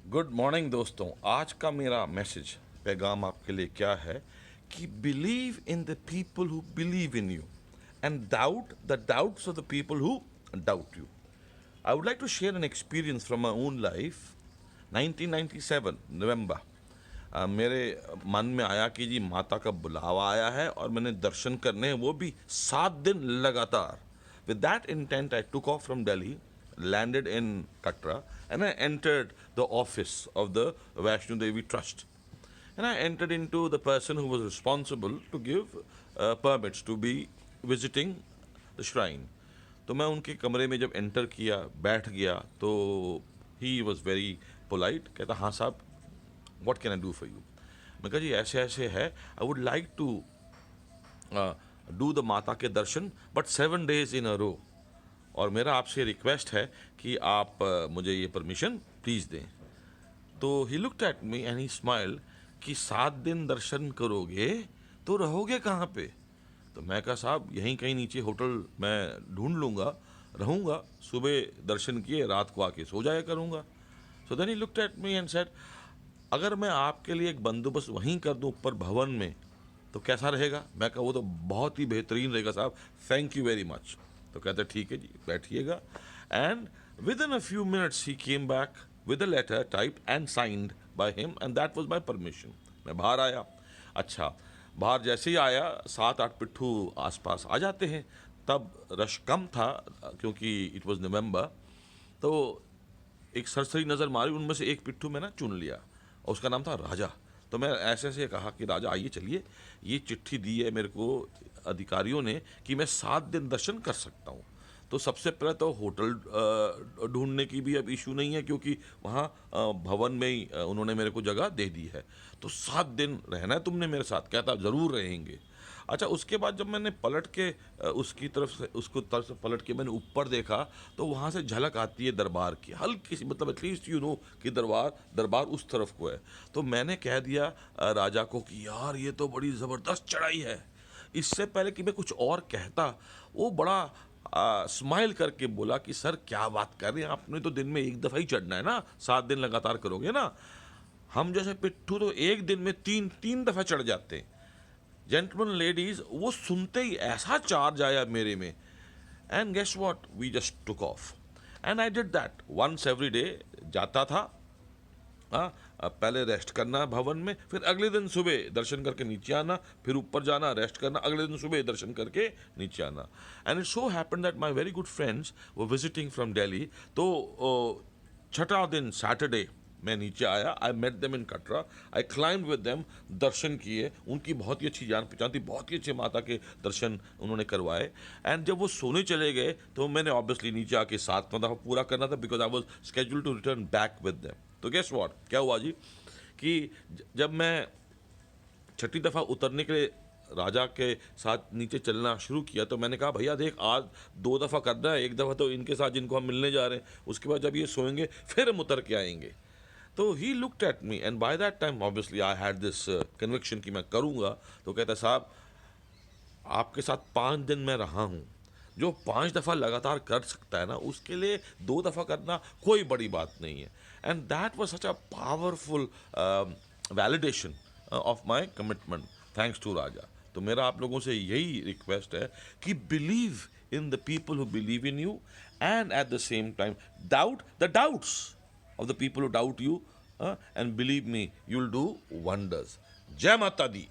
Good morning दोस्तों। आज का मेरा मैसेज पैगाम आपके लिए क्या है कि believe in the people who believe in you and doubt the doubts of the people who doubt you. I would like to share an experience from my own life. 1997 नवंबर, मेरे मन में आया कि जी माता का बुलावा आया है और मैंने दर्शन करने हैं, वो भी 7 दिन लगातार। With that intent I took off from Delhi, landed in Katra, and I entered the office of the Vaishno Devi Trust. And I entered into the person who was responsible to give permits to be visiting the shrine. तो मैं उनके कमरे में जब enter किया, बैठ गया, तो ही वॉज वेरी पोलाइट। कहता हाँ साहब, what can I do for you. मैं कहा जी ऐसे ऐसे है, I would like to do the माता के दर्शन but 7 days in a row, और मेरा आपसे रिक्वेस्ट है कि आप मुझे ये परमिशन प्लीज़ दें। तो ही looked at me and he smile कि 7 दिन दर्शन करोगे तो रहोगे कहाँ पे। तो मैं कहा साहब यहीं कहीं नीचे होटल मैं ढूंढ लूँगा, रहूँगा, सुबह दर्शन किए रात को आके सो जाया करूँगा। So then he looked at me and said, अगर मैं आपके लिए एक बंदोबस्त वहीं कर दूँ ऊपर भवन में तो कैसा रहेगा। मैं कहा वो तो बहुत ही बेहतरीन रहेगा साहब, थैंक यू वेरी मच। तो कहते ठीक है जी बैठिएगा। And within a few minutes he came back with a letter type and signed by him and that was my permission. मैं बाहर आया। अच्छा, बाहर जैसे ही आया 7-8 पिट्ठू आसपास आ जाते हैं, तब रश कम था क्योंकि इट वाज नवंबर। तो एक सरसरी नज़र मारी, उनमें से एक पिट्ठू मैंने चुन लिया और उसका नाम था राजा। तो मैं ऐसे ऐसे कहा कि राजा आइए चलिए, ये चिट्ठी दी है मेरे को अधिकारियों ने कि मैं 7 दिन दर्शन कर सकता हूँ। तो सबसे पहले तो होटल ढूंढने की भी अब इशू नहीं है क्योंकि वहाँ भवन में ही उन्होंने मेरे को जगह दे दी है। तो 7 दिन रहना है तुमने मेरे साथ। कहता ज़रूर रहेंगे। अच्छा, उसके बाद जब मैंने पलट के उसकी तरफ से उसको तरफ से पलट के मैंने ऊपर देखा तो वहाँ से झलक आती है दरबार की, हल्की सी, मतलब एटलीस्ट यू नो कि दरबार उस तरफ को है। तो मैंने कह दिया राजा को कि यार ये तो बड़ी ज़बरदस्त चढ़ाई है। इससे पहले कि मैं कुछ और कहता, वो बड़ा स्माइल करके बोला कि सर क्या बात कर रहे हैं, आपने तो दिन में एक दफ़ा ही चढ़ना है ना, 7 दिन लगातार करोगे ना। हम जैसे पिट्ठू तो एक दिन में तीन तीन दफ़ा चढ़ जाते हैं। जेंटलमैन लेडीज, वो सुनते ही ऐसा चार्ज आया मेरे में। And guess what, we just took off and I did that once every day. जाता था, हाँ, पहले रेस्ट करना भवन में, फिर अगले दिन सुबह दर्शन करके नीचे आना, फिर ऊपर जाना रेस्ट करना, अगले दिन सुबह दर्शन करके नीचे आना। And it so happened that my very good friends were visiting from Delhi. तो छठा दिन सैटरडे मैं नीचे आया, I met them in Katra, I climb with them, दर्शन किए। उनकी बहुत ही अच्छी जान पहचान थी, बहुत ही अच्छे माता के दर्शन उन्होंने करवाए। एंड जब वो सोने चले गए तो मैंने ऑब्वियसली नीचे आके 7वां दफ़ा पूरा करना था because I was scheduled to return back with them. तो गेस व्हाट क्या हुआ जी कि जब मैं छठी दफ़ा उतरने के लिए राजा के साथ नीचे चलना शुरू किया तो मैंने कहा भैया देख, आज 2 दफ़ा करना है, एक दफ़ा तो इनके साथ जिनको हम मिलने जा रहे हैं, उसके बाद जब ये सोएंगे फिर हम उतर के आएंगे। तो ही looked at me and by that time obviously I had this conviction कि मैं करूँगा। तो कहता साहब आपके साथ 5 दिन मैं रहा हूँ, जो 5 दफ़ा लगातार कर सकता है ना, उसके लिए 2 दफ़ा करना कोई बड़ी बात नहीं है। And that was such a powerful validation of my commitment, thanks to Raja. तो मेरा आप लोगों से यही रिक्वेस्ट है कि believe in the people who believe in you and at the same time doubt the doubts of the people who doubt you, and believe me, you'll do wonders. Jai Mata Di.